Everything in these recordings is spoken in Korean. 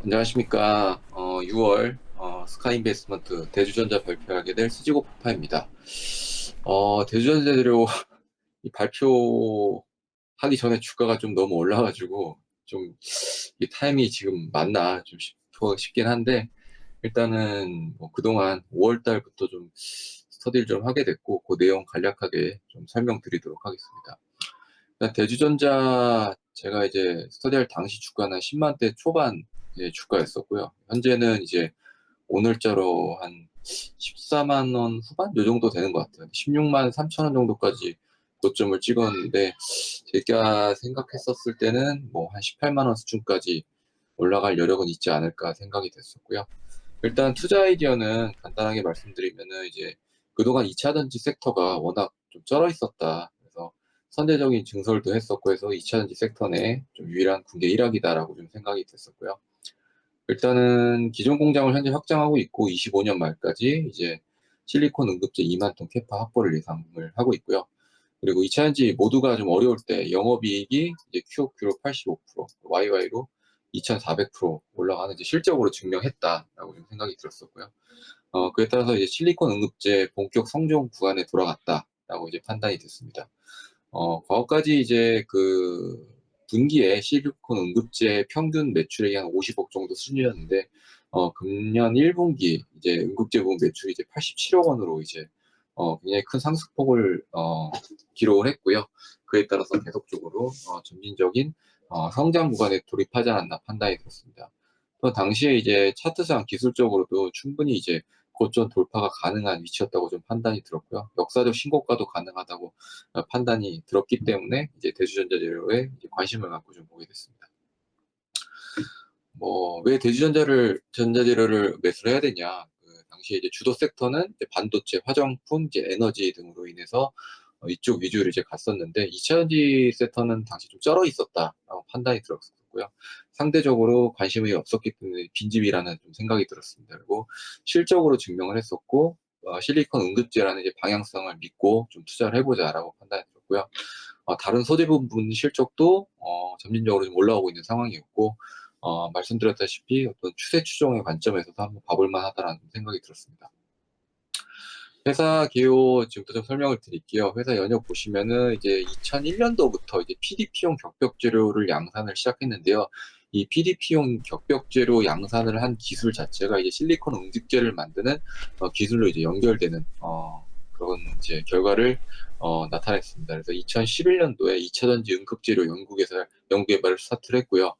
안녕하십니까. 6월 스카이인베스트먼트 대주전자 발표하게 될 수지고 파파입니다. 대주전자재료 이 발표하기 전에 주가가 좀 너무 올라가지고 좀 이 타임이 지금 맞나 좀 싶긴 한데, 일단은 뭐 그동안 5월 달부터 좀 스터디를 좀 하게 됐고, 그 내용 간략하게 좀 설명드리도록 하겠습니다. 일단 대주전자 제가 이제 스터디할 당시 주가는 10만대 초반 주가였었고요. 현재는 이제 오늘자로 한 14만 원 후반? 요 정도 되는 것 같아요. 16만 3천 원 정도까지 고점을 찍었는데, 제가 생각했었을 때는 뭐 한 18만 원 수준까지 올라갈 여력은 있지 않을까 생각이 됐었고요. 일단 투자 아이디어는 간단하게 말씀드리면은, 이제 그동안 2차전지 섹터가 워낙 좀 쩔어 있었다. 그래서 선제적인 증설도 했었고 해서 2차전지 섹터 내 좀 유일한 국내 일학이다라고 좀 생각이 됐었고요. 일단은 기존 공장을 현재 확장하고 있고, 25년 말까지 이제 실리콘 응급제 2만 톤 캐파 확보를 예상을 하고 있고요. 그리고 2차전지 모두가 좀 어려울 때 영업이익이 이제 QOQ로 85%, YY로 2,400% 올라가는 이제 실적으로 증명했다라고 좀 생각이 들었었고요. 그에 따라서 이제 실리콘 응급제 본격 성종 구간에 돌아갔다라고 이제 판단이 됐습니다. 과거까지 이제 그 분기에 실리콘 응급제 평균 매출액이 한 50억 정도 수준이었는데, 금년 1분기 이제 응급제 부분 매출이 이제 87억 원으로 이제 굉장히 큰 상승폭을 기록을 했고요. 그에 따라서 계속적으로 점진적인 성장 구간에 돌입하지 않았나 판단이 들었습니다. 또 당시에 이제 차트상 기술적으로도 충분히 이제 고점 돌파가 가능한 위치였다고 좀 판단이 들었고요. 역사적 신고가도 가능하다고 판단이 들었기 때문에 이제 대주전자재료에 이제 관심을 갖고 좀 보게 됐습니다. 뭐 왜 전자재료를 매수를 해야 되냐? 그 당시에 이제 주도 섹터는 이제 반도체, 화장품, 이제 에너지 등으로 인해서 이쪽 위주로 이제 갔었는데, 2차전지 섹터는 당시 좀 쩔어 있었다라고 판단이 들었고요. 상대적으로 관심이 없었기 때문에 빈집이라는 좀 생각이 들었습니다. 그리고 실적으로 증명을 했었고, 실리콘 응급제라는 이제 방향성을 믿고 좀 투자를 해보자라고 판단이 들었고요. 다른 소재 부분 실적도 점진적으로 좀 올라오고 있는 상황이었고, 말씀드렸다시피 어떤 추세 추종의 관점에서도 한번 봐볼 만하다라는 생각이 들었습니다. 회사 개요 지금부터 좀 설명을 드릴게요. 회사 연역 보시면은 이제 2001년도부터 이제 PDP용 격벽 재료를 양산을 시작했는데요. 이 PDP용 격벽 재료 양산을 한 기술 자체가 이제 실리콘 응집제를 만드는 기술로 이제 연결되는 그런 이제 결과를 나타냈습니다. 그래서 2011년도에 2차전지 응급재료 연구개발을 스타트를 했고요.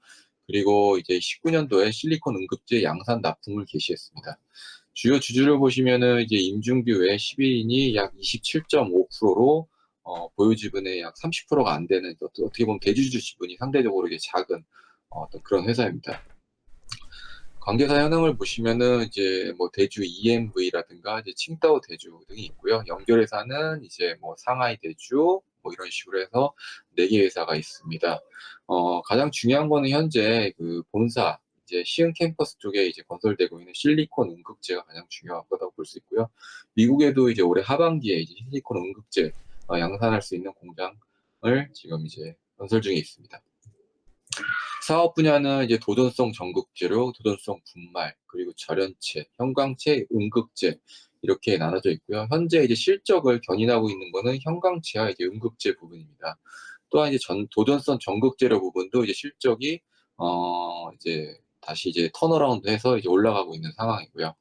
그리고 이제 19년도에 실리콘 응급제 양산 납품을 개시했습니다. 주요 주주를 보시면은 이제 임중규 외 12인이 약 27.5%로 보유 지분의 약 30%가 안 되는, 어떻게 보면 대주주 지분이 상대적으로 이제 작은 어떤 그런 회사입니다. 관계사 현황을 보시면은 이제 뭐 대주 EMV라든가 이제 칭다오 대주 등이 있고요. 연결회사는 이제 뭐 상하이 대주 뭐 이런 식으로 해서 4개 회사가 있습니다. 가장 중요한 거는 현재 그 본사 이제 시흥 캠퍼스 쪽에 이제 건설되고 있는 실리콘 응급제가 가장 중요하다고 볼 수 있고요. 미국에도 이제 올해 하반기에 이제 실리콘 응급제 양산할 수 있는 공장을 지금 이제 건설 중에 있습니다. 사업 분야는 이제 도전성 전극재료, 도전성 분말, 그리고 절연체, 형광체, 음극재 이렇게 나눠져 있고요. 현재 이제 실적을 견인하고 있는 거는 형광체와 이제 음극재 부분입니다. 또한 이제 도전성 전극재료 부분도 이제 실적이 이제 다시 이제 턴어라운드해서 이제 올라가고 있는 상황이고요.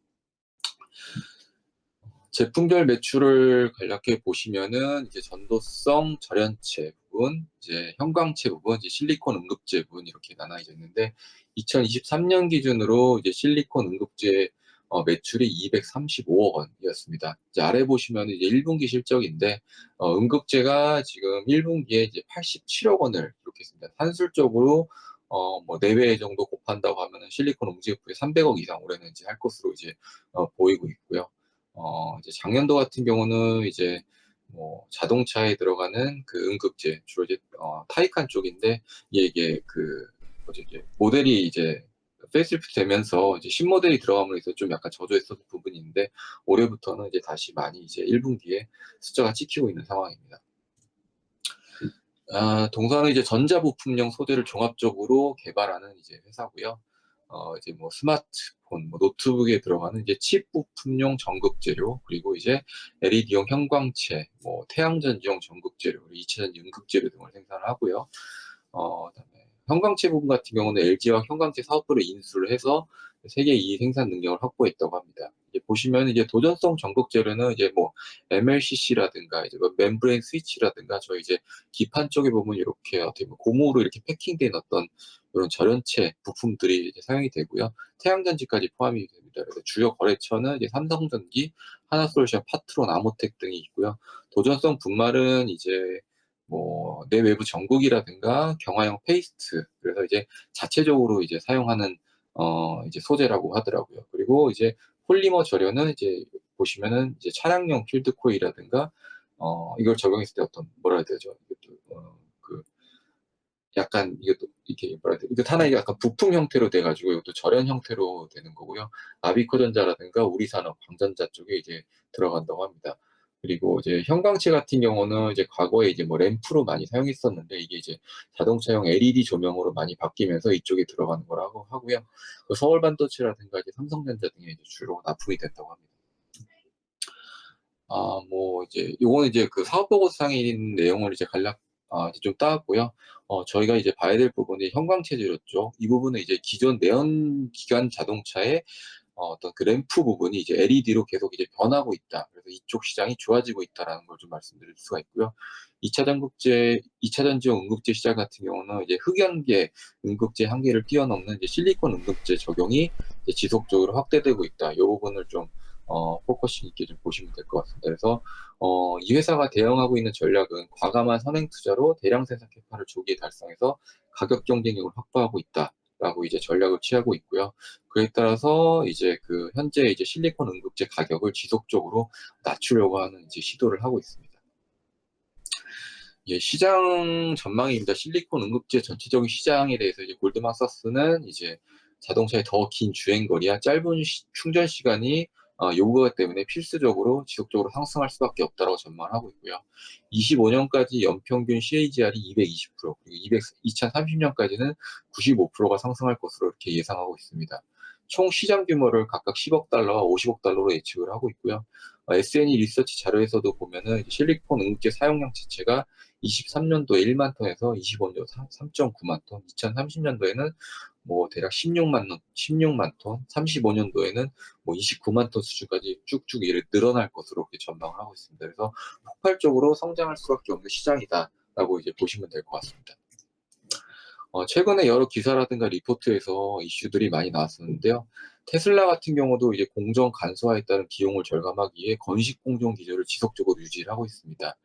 제품별 매출을 간략하게 보시면은 이제 전도성 절연체 부분, 이제 형광체 부분, 이제 실리콘 응급제 부분 이렇게 나눠져 있는데, 2023년 기준으로 이제 실리콘 응급제 매출이 235억 원이었습니다. 이제 아래 보시면 이제 1분기 실적인데, 응급제가 지금 1분기에 이제 87억 원을 기록했습니다. 산술적으로 뭐 4배 정도 곱한다고 하면은 실리콘 응급제 300억 이상 올해는 이제 할 것으로 이제 보이고 있고요. 이제 작년도 같은 경우는 이제 뭐 자동차에 들어가는 그 응급제, 주로 이제 타이칸 쪽인데, 이게 그 뭐지 이제 모델이 이제 페이스리프트 되면서 이제 신모델이 들어감으로 해서 좀 약간 저조했었던 부분이 있는데, 올해부터는 이제 다시 많이 이제 1분기에 숫자가 찍히고 있는 상황입니다. 동사는 이제 전자부품용 소재를 종합적으로 개발하는 이제 회사고요. 이제 뭐 스마트폰, 뭐 노트북에 들어가는 이제 칩 부품용 전극 재료, 그리고 이제 LED용 형광체, 뭐 태양전지용 전극 재료, 그리고 2차전지 음극 재료 등을 생산을 하고요. 그다음에 형광체 부분 같은 경우는 LG와 형광체 사업부를 인수를 해서 세계 2위 생산 능력을 확보했다고 합니다. 이제 보시면 이제 도전성 전극 재료는 이제 뭐 MLCC라든가 이제 뭐 멤브레인 스위치라든가 저희 이제 기판 쪽에 보면 이렇게 어떻게 보면 고무로 이렇게 패킹된 어떤 이런 절연체 부품들이 이제 사용이 되고요. 태양전지까지 포함이 됩니다. 그래서 주요 거래처는 이제 삼성전기, 하나솔루션, 파트론, 아모텍 등이 있고요. 도전성 분말은 이제 뭐 내외부 전극이라든가 경화형 페이스트, 그래서 이제 자체적으로 이제 사용하는 이제 소재라고 하더라고요. 그리고 이제 폴리머 절연은 이제 보시면은 이제 차량용 필드 코일이라든가 이걸 적용했을 때 어떤 뭐라 해야 되죠? 이것도 그 약간 이것도 이렇게 뭐라 해야 돼? 이거 하나의 약간 부품 형태로 돼가지고 이것도 절연 형태로 되는 거고요. 아비코전자라든가 우리산업, 광전자 쪽에 이제 들어간다고 합니다. 그리고 이제 형광체 같은 경우는 이제 과거에 이제 뭐 램프로 많이 사용했었는데 이게 이제 자동차용 LED 조명으로 많이 바뀌면서 이쪽에 들어가는 거라고 하고요. 그 서울반도체라든가 이제 삼성전자 등에 이제 주로 납품이 된다고 합니다. 뭐 이제 요거는 이제 그 사업 보고서상에 있는 내용을 이제 간략 이제 좀 따왔고요. 저희가 이제 봐야 될 부분이 형광 체제로 쪽. 이 부분은 이제 기존 내연 기관 자동차의 어떤 그 램프 부분이 이제 LED로 계속 이제 변하고 있다. 그래서 이쪽 시장이 좋아지고 있다라는 걸 좀 말씀드릴 수가 있고요. 2차 전극재, 2차 전지용 음극재 시장 같은 경우는 이제 흑연계 음극재 한계를 뛰어넘는 이제 실리콘 음극재 적용이 이제 지속적으로 확대되고 있다. 이 부분을 좀 포커싱 있게 좀 보시면 될 것 같습니다. 그래서 이 회사가 대응하고 있는 전략은 과감한 선행 투자로 대량 생산 캐파를 조기에 달성해서 가격 경쟁력을 확보하고 있다라고 이제 전략을 취하고 있고요. 그에 따라서 이제 그 현재 이제 실리콘 응급제 가격을 지속적으로 낮추려고 하는 이제 시도를 하고 있습니다. 예, 시장 전망입니다. 실리콘 응급제 전체적인 시장에 대해서 이제 골드만삭스는 이제 자동차의 더 긴 주행 거리와 짧은 충전 시간이 요구하기 때문에 필수적으로 지속적으로 상승할 수밖에 없다고 전망을 하고 있고요. 25년까지 연평균 CAGR이 220%, 그리고 2030년까지는 95%가 상승할 것으로 이렇게 예상하고 있습니다. 총 시장 규모를 각각 10억 달러와 50억 달러로 예측을 하고 있고요. SNE 리서치 자료에서도 보면은 실리콘 응급제 사용량 자체가 23년도에 1만 톤에서 25년도 3.9만 톤, 2030년도에는 뭐 대략 16만 톤, 35년도에는 뭐 29만 톤 수준까지 쭉쭉 늘어날 것으로 이렇게 전망을 하고 있습니다. 그래서 폭발적으로 성장할 수밖에 없는 시장이다라고 이제 보시면 될 것 같습니다. 최근에 여러 기사라든가 리포트에서 이슈들이 많이 나왔었는데요. 테슬라 같은 경우도 이제 공정 간소화에 따른 비용을 절감하기 위해 건식 공정 기조를 지속적으로 유지를 하고 있습니다.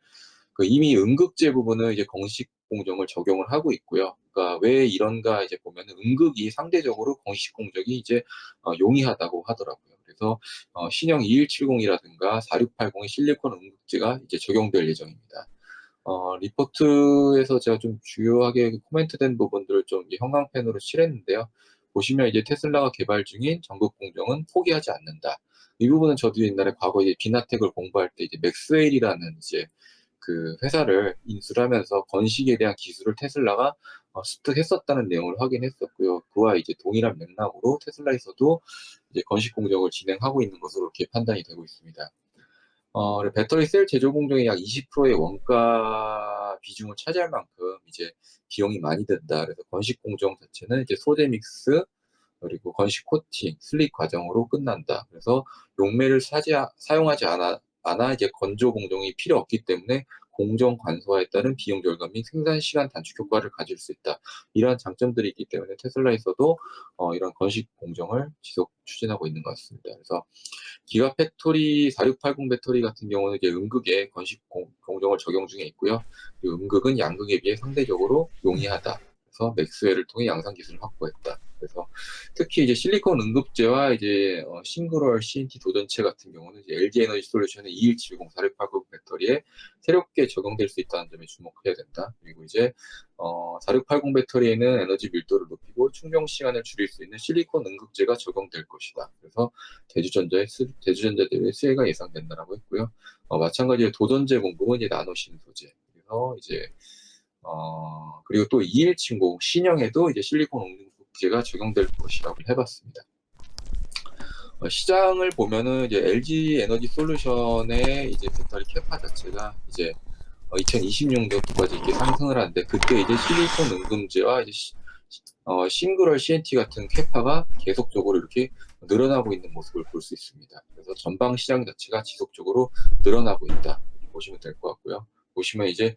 이미 음극재 부분은 이제 건식 공정을 적용을 하고 있고요. 그러니까 왜 이런가 이제 보면은 음극이 상대적으로 건식 공정이 이제 용이하다고 하더라고요. 그래서 신형 2170이라든가 4680의 실리콘 음극재가 이제 적용될 예정입니다. 리포트에서 제가 좀 주요하게 코멘트된 부분들을 좀 이제 형광펜으로 칠했는데요. 보시면 이제 테슬라가 개발 중인 전극 공정은 포기하지 않는다. 이 부분은 저도 옛날에 과거에 비나텍을 공부할 때 이제 맥스웰이라는 이제 그 회사를 인수를 하면서 건식에 대한 기술을 테슬라가 습득했었다는 내용을 확인했었고요. 그와 이제 동일한 맥락으로 테슬라에서도 이제 건식 공정을 진행하고 있는 것으로 이렇게 판단이 되고 있습니다. 배터리 셀 제조 공정이 약 20%의 원가 비중을 차지할 만큼 이제 비용이 많이 든다. 그래서 건식 공정 자체는 이제 소재 믹스, 그리고 건식 코팅, 슬립 과정으로 끝난다. 그래서 용매를 사용하지 않아 이제 건조 공정이 필요 없기 때문에 공정 간소화에 따른 비용 절감 및 생산 시간 단축 효과를 가질 수 있다. 이러한 장점들이 있기 때문에 테슬라에서도 이런 건식 공정을 지속 추진하고 있는 것 같습니다. 그래서 기가 팩토리 4680 배터리 같은 경우는 이제 음극에 건식 공정을 적용 중에 있고요. 음극은 양극에 비해 상대적으로 용이하다. 그래서 맥스웰을 통해 양산 기술을 확보했다. 그래서 특히 이제 실리콘 응급제와 이제 싱글월 CNT 도전체 같은 경우는 이제 LG 에너지 솔루션의 2170 4680 배터리에 새롭게 적용될 수 있다는 점에 주목해야 된다. 그리고 이제 4680 배터리에는 에너지 밀도를 높이고 충전 시간을 줄일 수 있는 실리콘 응급제가 적용될 것이다. 그래서 대주전자 대비 수혜가 예상된다라고 했고요. 마찬가지로 도전제 공급은 이제 나노신 소재. 그래서 이제 그리고 또 2170 신형에도 이제 실리콘 문제가 적용될 것이라고 해봤습니다. 시장을 보면은 이제 LG 에너지 솔루션의 이제 배터리 캐파 자체가 이제 2026년도까지 이렇게 상승을 하는데, 그때 이제 실리콘 은금제와 이제 싱글월 CNT 같은 캐파가 계속적으로 이렇게 늘어나고 있는 모습을 볼 수 있습니다. 그래서 전방 시장 자체가 지속적으로 늘어나고 있다, 이렇게 보시면 될 것 같고요. 보시면 이제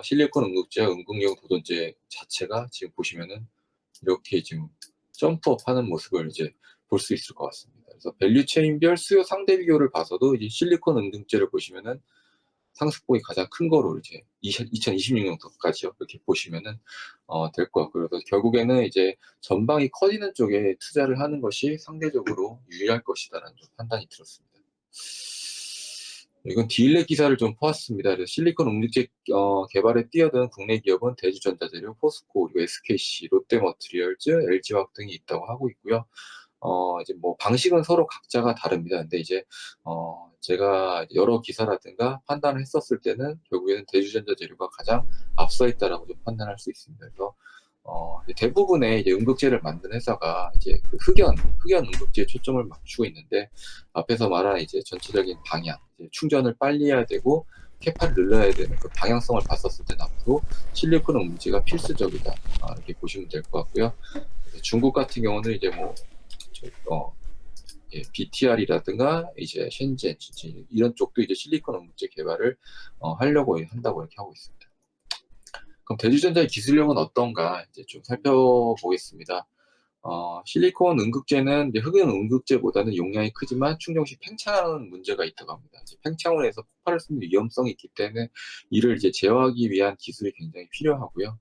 실리콘 응급제와 응급용 도전제 자체가 지금 보시면은 이렇게 지금 점프업하는 모습을 이제 볼 수 있을 것 같습니다. 그래서 밸류체인별 수요 상대 비교를 봐서도 이제 실리콘 응급제를 보시면은 상승폭이 가장 큰 거로 이제 2026년도까지요. 이렇게 보시면은 될 것 같고요. 그래서 결국에는 이제 전방이 커지는 쪽에 투자를 하는 것이 상대적으로 유리할 것이다라는 좀 판단이 들었습니다. 이건 디일렛 기사를 좀 보았습니다. 그래서 실리콘 응급제 개발에 뛰어든 국내 기업은 대주전자재료, 포스코, 그리고 SKC, 롯데머트리얼즈, LG화학 등이 있다고 하고 있고요. 이제 뭐 방식은 서로 각자가 다릅니다. 근데 이제 제가 여러 기사라든가 판단을 했었을 때는 결국에는 대주전자 재료가 가장 앞서 있다라고 좀 판단할 수 있습니다. 그래서 대부분의 이제 응급제를 만든 회사가 이제 그 흑연 응급제에 초점을 맞추고 있는데, 앞에서 말한 이제 전체적인 방향, 이제 충전을 빨리 해야 되고 캐파를 늘려야 되는 그 방향성을 봤었을 때는 앞으로 실리콘 응급제가 필수적이다, 이렇게 보시면 될 것 같고요. 중국 같은 경우는 이제 뭐 BTR이라든가 이제 셴젠, 이런 쪽도 이제 실리콘 응급제 개발을 하려고 한다고 이렇게 하고 있습니다. 그럼 대주전자의 기술력은 어떤가 이제 좀 살펴보겠습니다. 실리콘 응급제는 이제 흑연 응급제보다는 용량이 크지만 충전 시 팽창하는 문제가 있다고 합니다. 이제 팽창을 해서 폭발할 수 있는 위험성이 있기 때문에 이를 이제 제어하기 위한 기술이 굉장히 필요하고요.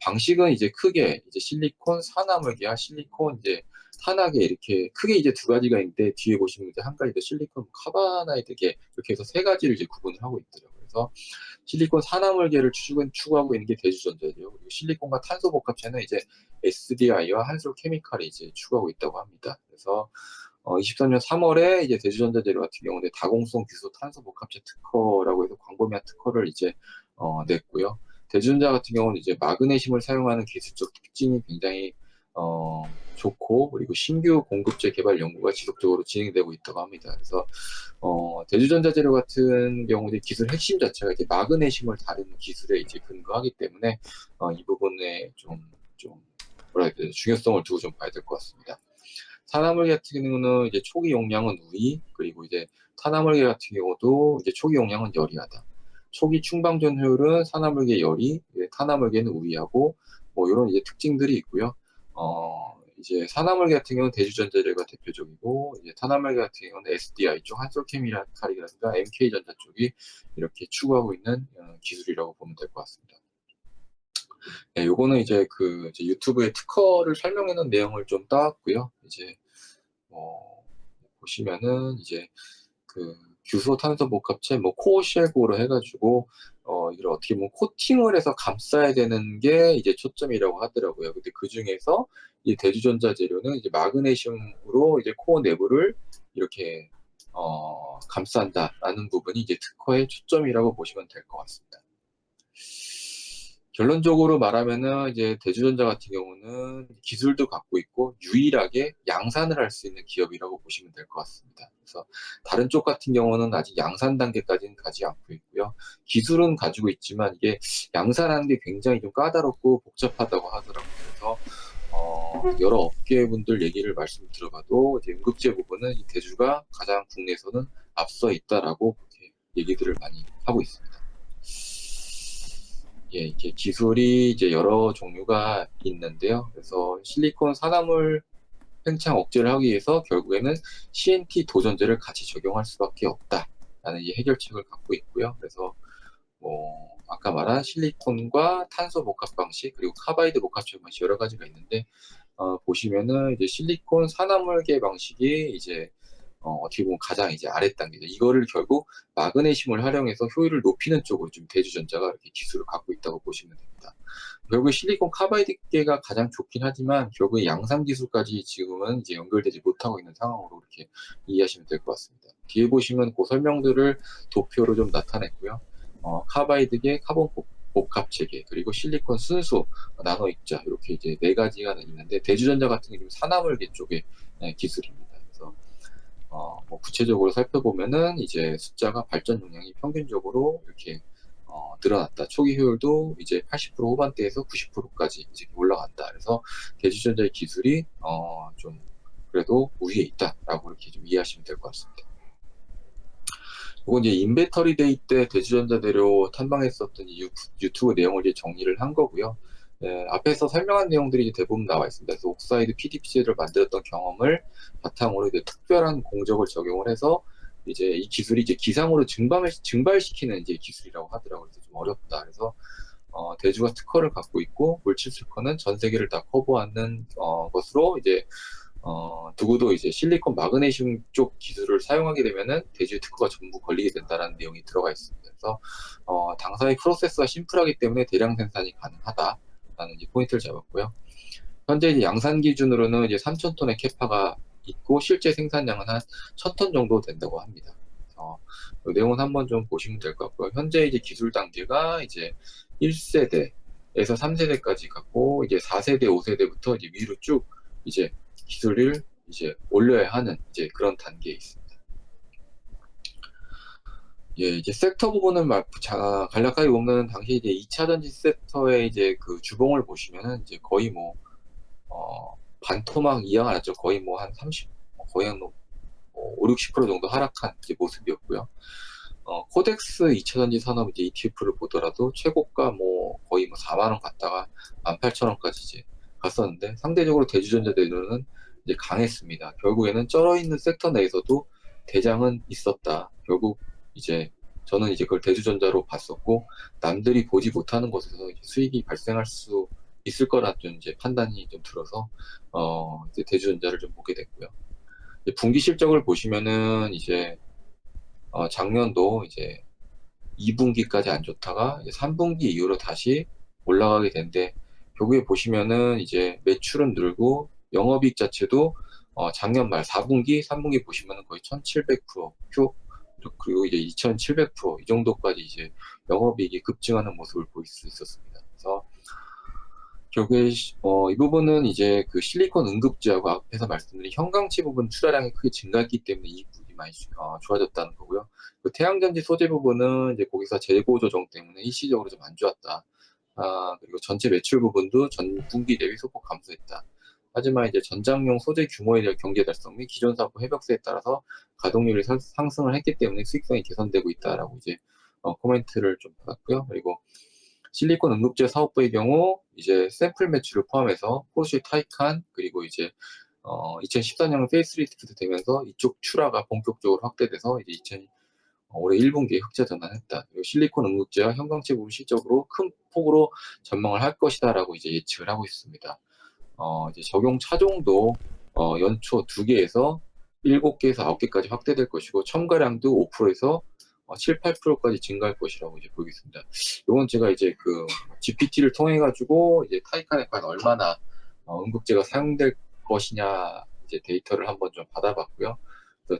방식은 이제 크게 이제 실리콘 산화물계와 실리콘 이제 탄화계, 이렇게 크게 이제 두 가지가 있는데, 뒤에 보시면 이제 한 가지도 실리콘 카바나이드계, 이렇게 해서 세 가지를 이제 구분을 하고 있더라고요. 그래서 실리콘 산화물계를 추구하고 있는 게 대주전자고요. 그리고 실리콘과 탄소 복합체는 이제 SDI와 한솔 케미칼이 이제 추구하고 있다고 합니다. 그래서 23년 3월에 이제 대주전자재료 같은 경우는 다공성 규소 탄소 복합체 특허라고 해서 광범위한 특허를 이제 냈고요. 대주전자 같은 경우는 이제 마그네슘을 사용하는 기술적 특징이 굉장히 좋고, 그리고 신규 공급제 개발 연구가 지속적으로 진행되고 있다고 합니다. 그래서 대주전자 재료 같은 경우는 기술 핵심 자체가 이제 마그네슘을 다루는 기술에 이제 근거하기 때문에 이 부분에 좀 뭐라 해야 되나, 중요성을 두고 좀 봐야 될 것 같습니다. 산화물계 같은 경우는 이제 초기 용량은 우위, 그리고 이제 탄화물계 같은 경우도 이제 초기 용량은 열이하다. 초기 충방전 효율은 산화물계 열이, 탄화물계는 우위하고, 뭐 이런 이제 특징들이 있고요. 이제 산화물계 같은 경우는 대주전자재료가 대표적이고, 이제 탄화물계 같은 경우는 SDI 쪽, 한솔케미칼이라든가 MK전자 쪽이 이렇게 추구하고 있는 기술이라고 보면 될 것 같습니다. 네, 요거는 이제 이제 유튜브에 특허를 설명해놓은 내용을 좀 따왔고요. 이제 보시면은 이제 규소 탄소 복합체 뭐 코어쉘고로 해가지고 이걸 어떻게 보면 코팅을 해서 감싸야 되는 게 이제 초점이라고 하더라고요. 근데 그 중에서 이 대주전자 재료는 이제 마그네슘으로 이제 코어 내부를 이렇게 감싼다라는 부분이 이제 특허의 초점이라고 보시면 될 것 같습니다. 결론적으로 말하면은 이제 대주전자 같은 경우는 기술도 갖고 있고 유일하게 양산을 할 수 있는 기업이라고 보시면 될 것 같습니다. 그래서 다른 쪽 같은 경우는 아직 양산 단계까지는 가지 않고 있고요. 기술은 가지고 있지만 이게 양산하는 게 굉장히 좀 까다롭고 복잡하다고 하더라고요. 그래서 여러 업계분들 얘기를 말씀 들어봐도 이제 응급제 부분은 이 대주가 가장 국내에서는 앞서 있다라고 그렇게 얘기들을 많이 하고 있습니다. 예, 이게 기술이 이제 여러 종류가 있는데요. 그래서 실리콘 산화물 팽창 억제를 하기 위해서 결국에는 CNT 도전제를 같이 적용할 수밖에 없다라는 이 해결책을 갖고 있고요. 그래서 뭐 아까 말한 실리콘과 탄소 복합 방식, 그리고 카바이드 복합체 방식, 여러 가지가 있는데 보시면은 이제 실리콘 산화물계 방식이 이제 어떻게 보면 가장 이제 아랫 단계죠. 이거를 결국 마그네슘을 활용해서 효율을 높이는 쪽으로 좀 대주전자가 이렇게 기술을 갖고 있다고 보시면 됩니다. 결국 실리콘 카바이드계가 가장 좋긴 하지만 결국 양산 기술까지 지금은 이제 연결되지 못하고 있는 상황으로 이렇게 이해하시면 될 것 같습니다. 뒤에 보시면 그 설명들을 도표로 좀 나타냈고요. 카바이드계, 카본 복합 체계, 그리고 실리콘 순수 나노 입자, 이렇게 이제 네 가지가 있는데, 대주전자 같은 경우는 산화물계 쪽의 기술입니다. 그래서 뭐 구체적으로 살펴보면은 이제 숫자가 발전 용량이 평균적으로 이렇게 늘어났다. 초기 효율도 이제 80% 후반대에서 90%까지 이제 올라간다. 그래서 대주전자의 기술이 좀 그래도 우위에 있다라고 이렇게 좀 이해하시면 될 것 같습니다. 이건 이제 인베터리 데이 때 대주전자 대료 탐방했었던 유튜브 내용을 이제 정리를 한 거고요. 앞에서 설명한 내용들이 대부분 나와 있습니다. 그래서 옥사이드 PDC를 만들었던 경험을 바탕으로 이제 특별한 공적을 적용을 해서 이제 이 기술이 이제 기상으로 증발시키는 이제 기술이라고 하더라고요. 그래서 좀 어렵다. 그래서 대주가 특허를 갖고 있고, 물질 특허는 전 세계를 다 커버하는 것으로 이제 누구도 이제 실리콘 마그네슘 쪽 기술을 사용하게 되면은 대주 특허가 전부 걸리게 된다는 내용이 들어가 있습니다. 그래서 당사의 프로세스가 심플하기 때문에 대량 생산이 가능하다라는 이제 포인트를 잡았고요. 현재 이제 양산 기준으로는 이제 3,000톤의 캐파가 있고, 실제 생산량은 한 1,000톤 정도 된다고 합니다. 이 내용은 한번 좀 보시면 될 것 같고요. 현재 이제 기술 단계가 이제 1세대에서 3세대까지 갔고, 이제 4세대, 5세대부터 이제 위로 쭉 이제 기술을 이제 올려야 하는 이제 그런 단계에 있습니다. 예, 이제 섹터 부분을 간략하게 보면, 당시 이제 2차 전지 섹터의 이제 그 주봉을 보시면은 이제 거의 뭐 반토막 이하가 났죠. 거의 뭐 한 30, 거의 한 5, 60% 정도 하락한 이제 모습이었고요. 코덱스 2차 전지 산업 이제 ETF를 보더라도 최고가 뭐 거의 뭐 4만 원 갔다가 18,000원까지 이제 갔었는데, 상대적으로 대주전자 대주는 이제 강했습니다. 결국에는 쩔어 있는 섹터 내에서도 대장은 있었다. 결국 이제 저는 이제 그걸 대주전자로 봤었고, 남들이 보지 못하는 곳에서 이제 수익이 발생할 수 있을 거라 좀 이제 판단이 좀 들어서 이제 대주전자를 좀 보게 됐고요. 분기 실적을 보시면은 이제 작년도 이제 2분기까지 안 좋다가 이제 3분기 이후로 다시 올라가게 된데, 결국에 보시면은 이제 매출은 늘고 영업이익 자체도 작년 말 4분기, 3분기 보시면은 거의 1,700% 그리고 이제 2,700%이 정도까지 이제 영업이익이 급증하는 모습을 볼 수 있었습니다. 그래서 결국에 이 부분은 이제 그 실리콘 응급제하고 앞에서 말씀드린 현강치 부분 투자량이 크게 증가했기 때문에 이 부분이 많이 좋아졌다는 거고요. 그 태양전지 소재 부분은 이제 거기서 재고 조정 때문에 일시적으로 좀 안 좋았다. 그리고 전체 매출 부분도 전 분기 대비 소폭 감소했다. 하지만 이제 전장용 소재 규모에 대한 경제 달성 및 기존 사고 회복세에 따라서 가동률이 상승을 했기 때문에 수익성이 개선되고 있다라고 이제 코멘트를 좀 받았고요. 그리고 실리콘 응급제 사업부의 경우 이제 샘플 매출을 포함해서 포르쉐 타이칸, 그리고 이제 2014년 페이스리프트 되면서 이쪽 출하가 본격적으로 확대돼서 이제 올해 1분기에 흑자 전환했다. 그리고 실리콘 응급제와 형광체 부분 실적으로 큰 폭으로 전망을 할 것이다라고 이제 예측을 하고 있습니다. 이제 적용 차종도 연초 2개에서 7개에서 9개까지 확대될 것이고, 첨가량도 5%에서 7, 8%까지 증가할 것이라고 이제 보겠습니다. 이건 제가 이제 그 GPT를 통해 가지고 이제 타이칸에 과연 얼마나 응급제가 사용될 것이냐 이제 데이터를 한번 좀 받아봤고요.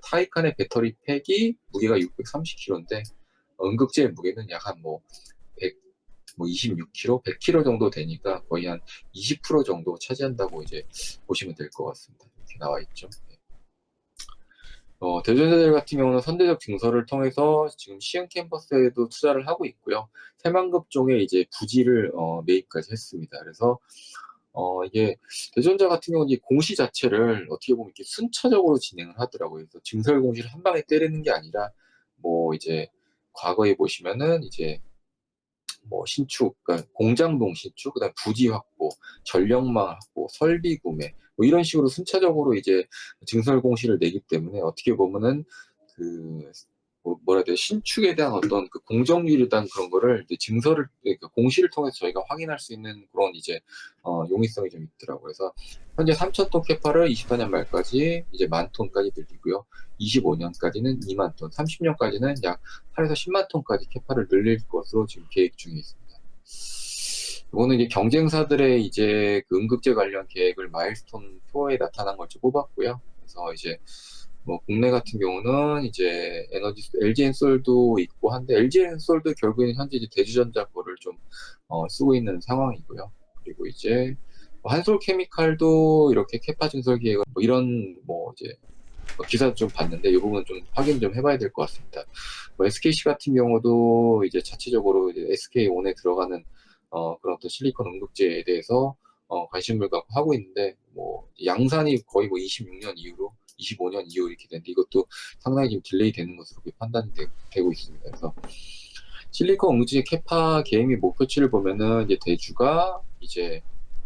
타이칸의 배터리 팩이 무게가 630kg인데 응급제의 무게는 약 한 뭐 100, 뭐 26kg, 100kg 정도 되니까 거의 한 20% 정도 차지한다고 이제 보시면 될 것 같습니다. 이렇게 나와 있죠. 대전자들 같은 경우는 선제적 증설을 통해서 지금 시흥 캠퍼스에도 투자를 하고 있고요. 새만급 쪽에 이제 부지를 매입까지 했습니다. 그래서 이게 대전자 같은 경우는 이 공시 자체를 어떻게 보면 이렇게 순차적으로 진행을 하더라고요. 그래서 증설 공시를 한 방에 때리는 게 아니라 뭐 이제 과거에 보시면은 이제 뭐 신축, 그러니까 공장동 신축, 그다음 부지 확보, 전력망 확보, 설비 구매, 뭐 이런 식으로 순차적으로 이제 증설 공시를 내기 때문에 어떻게 보면은 그 뭐라 해야 돼, 신축에 대한 어떤 그 공정률에 대한 그런 거를 이제 증설을, 그러니까 공시를 통해서 저희가 확인할 수 있는 그런 이제 용이성이 좀 있더라고요. 그래서 현재 3,000톤 캐파를 24년 말까지 이제 10,000톤까지 늘리고요. 25년까지는 2만 톤, 30년까지는 약 8에서 10만 톤까지 캐파를 늘릴 것으로 지금 계획 중에 있습니다. 이거는 이제 경쟁사들의 이제 그 응급제 관련 계획을 마일스톤 표에 나타난 걸 좀 뽑았고요. 그래서 이제 뭐 국내 같은 경우는 이제 LG엔솔도 있고 한데 LG엔솔도 결국에는 현재 이제 대주전자 거를 좀 쓰고 있는 상황이고요. 그리고 이제 뭐 한솔케미칼도 이렇게 캐파 증설 기획을 뭐 이런 뭐 이제 기사 좀 봤는데 이 부분 좀 확인 좀 해봐야 될 것 같습니다. 뭐 SKC 같은 경우도 이제 자체적으로 이제 SK온에 들어가는 그런 또 실리콘 응급제에 대해서 관심을 갖고 하고 있는데 뭐 양산이 거의 뭐 26년 이후로 25년 이후 이렇게 되는데 이것도 상당히 지금 딜레이 되는 것으로 판단이 되고 있습니다. 그래서 실리콘 응급제 캐파 계획 목표치를 보면은 이제 대주가 이제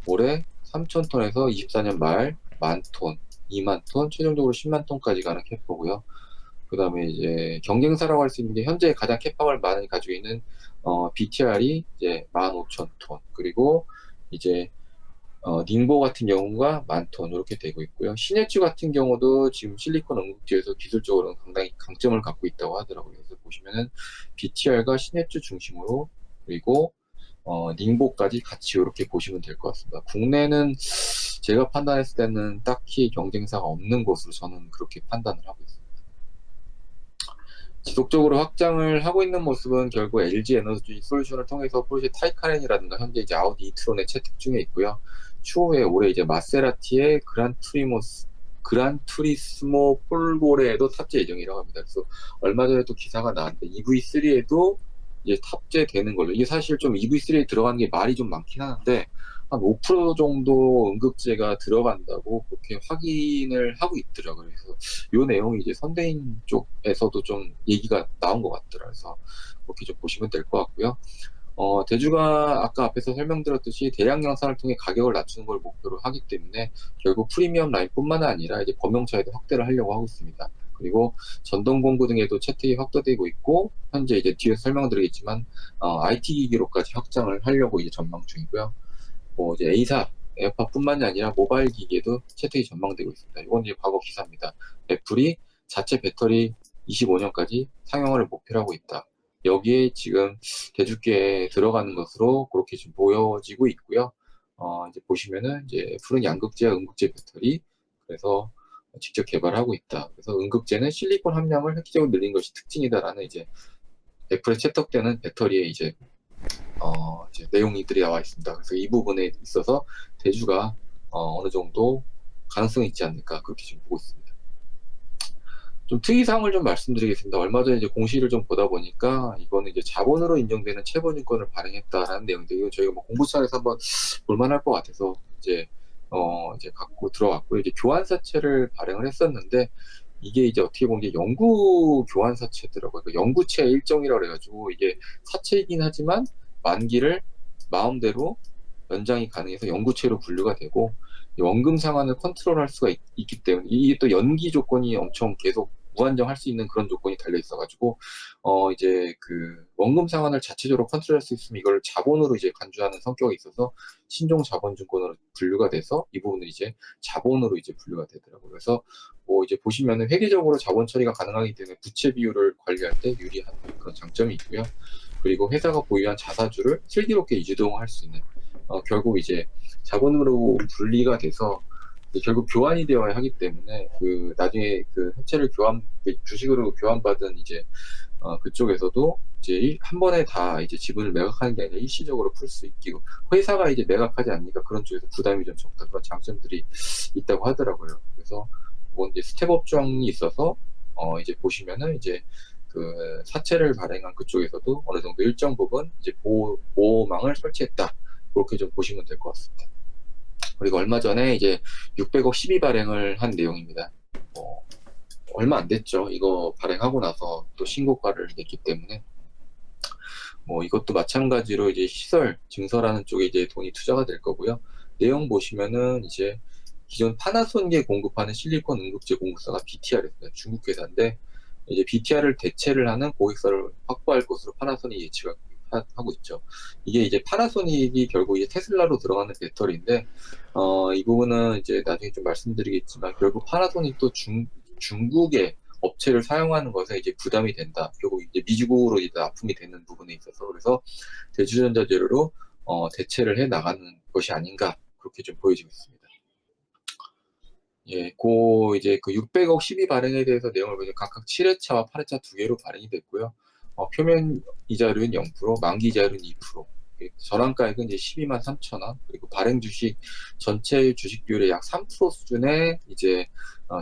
올해 3,000톤에서 24년 말 10,000톤, 2만 톤, 최종적으로 10만 톤까지 가는 캐파고요. 그 다음에 이제 경쟁사라고 할 수 있는 게 현재 가장 캐파를 많이 가지고 있는 BTR이 이제 15,000톤 그리고 이제 닝보 같은 경우가 10,000톤 이렇게 되고 있고요. 신해주 같은 경우도 지금 실리콘 응급제에서 기술적으로 상당히 강점을 갖고 있다고 하더라고요. 그래서 보시면은 BTR과 신해주 중심으로 그리고 닝보까지 같이 이렇게 보시면 될 것 같습니다. 국내는 제가 판단했을 때는 딱히 경쟁사가 없는 것으로 저는 그렇게 판단을 하고 있습니다. 지속적으로 확장을 하고 있는 모습은 결국 LG 에너지 솔루션을 통해서 포르쉐 타이카렌이라든가 현재 이제 아우디 이트론의 채택 중에 있고요. 추후에 올해 이제 마세라티의 그란투리스모 폴고레에도 탑재 예정이라고 합니다. 그래서 얼마 전에 또 기사가 나왔는데 EV3에도 이제 탑재되는 걸로. 이게 사실 좀 EV3에 들어가는 게 말이 좀 많긴 하는데 한 5% 정도 응급제가 들어간다고 그렇게 확인을 하고 있더라고요. 그래서 이 내용이 이제 선대인 쪽에서도 좀 얘기가 나온 것 같더라고요. 그래서 그렇게 좀 보시면 될 것 같고요. 대주가 아까 앞에서 설명드렸듯이 대량 양산을 통해 가격을 낮추는 걸 목표로 하기 때문에 결국 프리미엄 라인뿐만 아니라 이제 범용차에도 확대를 하려고 하고 있습니다. 그리고 전동 공구 등에도 채택이 확대되고 있고 현재 이제 뒤에서 설명드리겠지만 IT 기기로까지 확장을 하려고 이제 전망 중이고요. 뭐 이제 A사 에어팟뿐만이 아니라 모바일 기기에도 채택이 전망되고 있습니다. 이건 이제 과거 기사입니다. 애플이 자체 배터리 25년까지 상용화를 목표로 하고 있다. 여기에 지금 대주께에 들어가는 것으로 그렇게 지금 보여지고 있고요. 이제 보시면은 이제 애플은 양극재와 음극재 배터리 그래서 직접 개발하고 있다. 그래서 음극재는 실리콘 함량을 획기적으로 늘린 것이 특징이다라는 이제 애플에 채택되는 배터리에 이제 내용들이 나와 있습니다. 그래서 이 부분에 있어서 대주가 어느 정도 가능성이 있지 않을까 그렇게 지금 보고 있습니다. 좀 특이사항을 좀 말씀드리겠습니다. 얼마 전에 이제 공시를 좀 보다 보니까 이거는 이제 자본으로 인정되는 채권인권을 발행했다라는 내용인데 이거 저희가 뭐 공부처에서 한번 볼만할 것 같아서 이제 갖고 들어왔고 이제 교환사채를 발행을 했었는데 이게 이제 어떻게 보면 게 영구 교환사채더라고요. 그 영구채 일정이라고 해가지고 이게 사채이긴 하지만 만기를 마음대로 연장이 가능해서 영구채로 분류가 되고 원금 상환을 컨트롤할 수가 있기 때문에 이게 또 연기 조건이 엄청 계속 무한정할 수 있는 그런 조건이 달려 있어가지고 이제 그 원금 상환을 자체적으로 컨트롤할 수 있으면 이걸 자본으로 이제 간주하는 성격이 있어서 신종 자본증권으로 분류가 돼서 이 부분은 이제 자본으로 이제 분류가 되더라고요. 그래서 뭐 이제 보시면은 회계적으로 자본 처리가 가능하기 때문에 부채 비율을 관리할 때 유리한 그런 장점이 있고요. 그리고 회사가 보유한 자사주를 슬기롭게 이주동할 수 있는 결국 이제 자본으로 분리가 돼서 결국 교환이 되어야 하기 때문에 그 나중에 그 해체를 주식으로 교환받은 이제 그쪽에서도 이제 한 번에 다 이제 지분을 매각하는 게 아니라 일시적으로 풀 수 있고 회사가 이제 매각하지 않으니까 그런 쪽에서 부담이 좀 적다 그런 장점들이 있다고 하더라고요. 그래서 뭐 이제 스텝 업종이 있어서 이제 보시면은 이제 그 사채를 발행한 그쪽에서도 어느 정도 일정 부분 이제 보호망을 설치했다 그렇게 좀 보시면 될 것 같습니다. 그리고 얼마 전에 이제 600억 12 발행을 한 내용입니다. 얼마 안 됐죠. 이거 발행하고 나서 또 신고가를 냈기 때문에 뭐 이것도 마찬가지로 이제 시설 증설하는 쪽에 이제 돈이 투자가 될 거고요. 내용 보시면은 이제 기존 파나소닉에 공급하는 실리콘 응급제 공급사가 BTR입니다. 중국 회사인데 이제 BTR을 대체를 하는 고객사를 확보할 것으로 파나소닉이 예측을 하고 있죠. 이게 이제 파나소닉이 결국 이제 테슬라로 들어가는 배터리인데 이 부분은 이제 나중에 좀 말씀드리겠지만 결국 파나소닉도 중국의 업체를 사용하는 것에 이제 부담이 된다. 결국 이제 미국으로 이제 납품이 되는 부분에 있어서 그래서 대주전자 재료로 대체를 해 나가는 것이 아닌가 그렇게 좀 보여지고 있습니다. 예, 이제 그 600억 12 발행에 대해서 내용을 보면 각각 7회차와 8회차 두 개로 발행이 됐고요. 표면 이자율은 0%, 만기 이자율은 2%. 전환가액은 이제 12만 3천 원, 그리고 발행 주식 전체 주식 비율의 약 3% 수준의 이제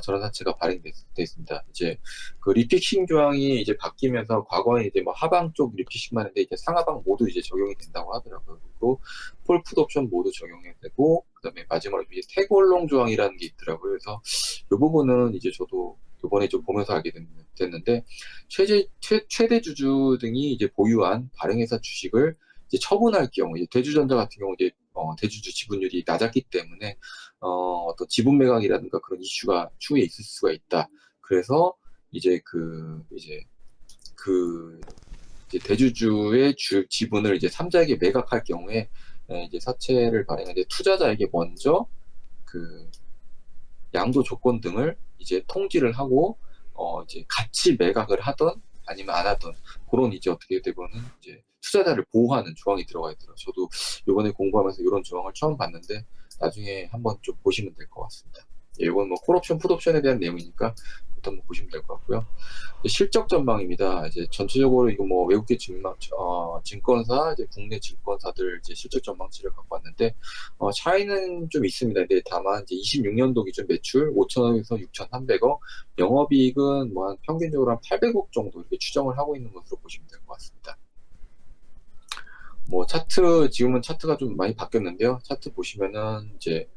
전환사채가 발행됐습니다. 이제 그 리픽싱 조항이 이제 바뀌면서 과거에 이제 뭐 하방 쪽 리픽싱만 했는데 이제 상하방 모두 이제 적용이 된다고 하더라고요. 그리고 폴풋 옵션 모두 적용이 되고, 그다음에 마지막으로 이제 태골롱 조항이라는 게 있더라고요. 그래서 이 부분은 이제 저도 이번에 좀 보면서 알게 됐는데, 최대 주주 등이 이제 보유한 발행회사 주식을 이제 처분할 경우, 이제 대주전자 같은 경우 이제 대주주 지분율이 낮았기 때문에 어떤 지분 매각이라든가 그런 이슈가 추후에 있을 수가 있다. 그래서 이제 그 이제 대주주의 지분을 이제 삼자에게 매각할 경우에 이제 사채를 발행하는데 투자자에게 먼저 그 양도 조건 등을 이제 통지를 하고 이제 같이 매각을 하던 아니면 안 하던 그런 이제 어떻게 되면은 이제 투자자를 보호하는 조항이 들어가 있더라고요. 저도 이번에 공부하면서 이런 조항을 처음 봤는데 나중에 한번 좀 보시면 될 것 같습니다. 예, 이건 뭐 콜옵션, 풋옵션에 대한 내용이니까 한번 보시면 될 것 같고요. 실적 전망입니다. 이제 전체적으로 이거 뭐 외국계 증권사, 이제 국내 증권사들 이제 실적 전망치를 갖고 왔는데, 차이는 좀 있습니다. 근데 다만 이제 26년도 기준 매출 5천억에서 6,300억, 영업이익은 뭐 한 평균적으로 한 800억 정도 이렇게 추정을 하고 있는 것으로 보시면 될 것 같습니다. 뭐 지금은 차트가 좀 많이 바뀌었는데요. 차트 보시면은 이제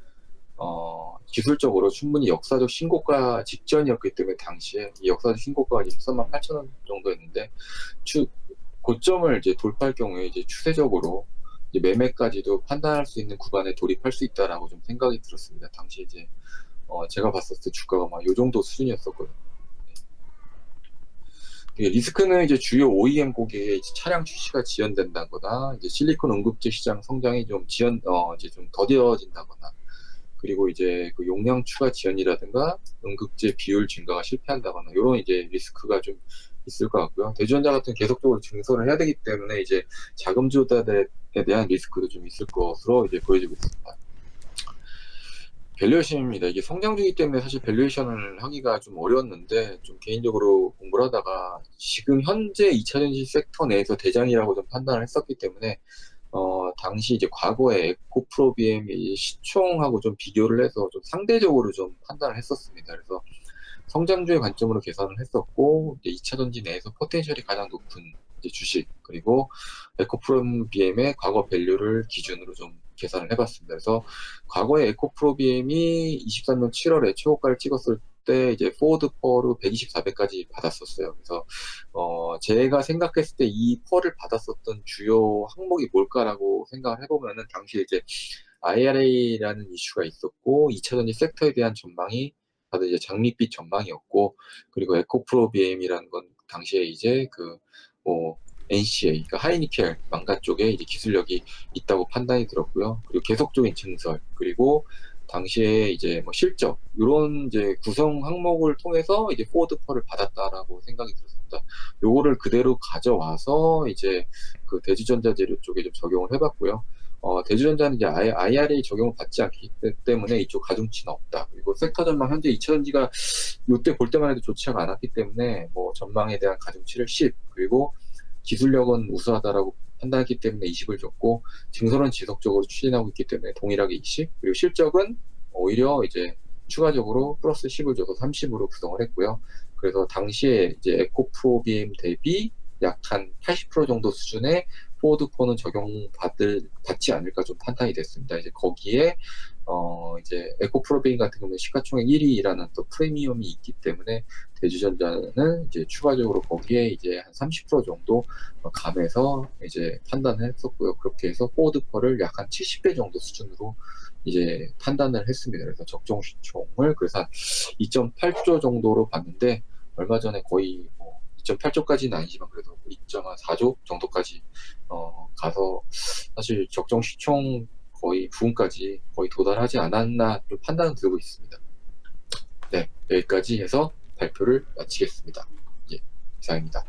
기술적으로 충분히 역사적 신고가 직전이었기 때문에 당시에 이 역사적 신고가가 13만 8천 원 정도였는데 고점을 이제 돌파할 경우에 이제 추세적으로 이제 매매까지도 판단할 수 있는 구간에 돌입할 수 있다라고 좀 생각이 들었습니다. 당시 이제 제가 봤었을 때 주가가 막 요 정도 수준이었었거든요. 리스크는 이제 주요 OEM 고객의 이제 차량 출시가 지연된다거나 이제 실리콘 응급제 시장 성장이 좀 이제 좀 더뎌진다거나, 그리고 이제 그 용량 추가 지연이라든가 응급제 비율 증가가 실패한다거나 이런 이제 리스크가 좀 있을 것 같고요. 대주전자 같은 계속적으로 증설을 해야 되기 때문에 이제 자금 조달에 대한 리스크도 좀 있을 것으로 이제 보여지고 있습니다. 밸류에이션입니다. 이게 성장주이기 때문에 사실 밸류에이션을 하기가 좀 어려웠는데, 좀 개인적으로 공부를 하다가 지금 현재 2차전지 섹터 내에서 대장이라고 좀 판단을 했었기 때문에 당시 이제 과거에 에코프로비엠이 시총하고 좀 비교를 해서 좀 상대적으로 좀 판단을 했었습니다. 그래서 성장주의 관점으로 계산을 했었고, 이제 2차 전지 내에서 포텐셜이 가장 높은 이제 주식, 그리고 에코프로비엠의 과거 밸류를 기준으로 좀 계산을 해봤습니다. 그래서 과거에 에코프로비엠이 23년 7월에 최고가를 찍었을 때 이제 포워드 펄을 124배까지 받았었어요. 그래서 제가 생각했을 때 이 펄을 받았었던 주요 항목이 뭘까라고 생각을 해보면은 당시에 이제 IRA라는 이슈가 있었고 2차 전지 섹터에 대한 전망이 다들 이제 장밋빛 전망이었고, 그리고 에코프로비엠이라는 건 당시에 이제 뭐 NCA, 그러니까 하이니켈 망가 쪽에 이제 기술력이 있다고 판단이 들었고요. 그리고 계속적인 증설, 그리고 당시에 이제 뭐 실적 이런 이제 구성 항목을 통해서 이제 포워드 펄을 받았다라고 생각이 들었습니다. 요거를 그대로 가져와서 이제 그 대주전자 재료 쪽에 좀 적용을 해봤고요. 대주전자는 이제 IRA 적용을 받지 않기 때문에 이쪽 가중치는 없다. 그리고 섹터 전망 현재 2차전지가 이때 볼 때만 해도 좋지가 않았기 때문에 뭐 전망에 대한 가중치를 10, 그리고 기술력은 우수하다라고 판단했기 때문에 20을 줬고, 증설은 지속적으로 추진하고 있기 때문에 동일하게 20, 그리고 실적은 오히려 이제 추가적으로 플러스 10을 줘서 30으로 구성을 했고요. 그래서 당시에 이제 에코프로비엠 대비 약 한 80% 정도 수준의 포워드포는 받지 않을까 좀 판단이 됐습니다. 이제 거기에 이제 에코프로비엠 같은 경우는 시가총액 1위라는 또 프리미엄이 있기 때문에 대주전자는 이제 추가적으로 거기에 이제 한 30% 정도 감해서 이제 판단을 했었고요. 그렇게 해서 포워드펄을 약 한 70배 정도 수준으로 이제 판단을 했습니다. 그래서 적정 시총을 그래서 한 2.8조 정도로 봤는데, 얼마 전에 거의 뭐 2.8조까지는 아니지만 그래도 2.4조 정도까지 가서 사실 적정 시총 거의 부분까지 거의 도달하지 않았나 좀 판단은 들고 있습니다. 네, 여기까지 해서 발표를 마치겠습니다. 예, 이상입니다.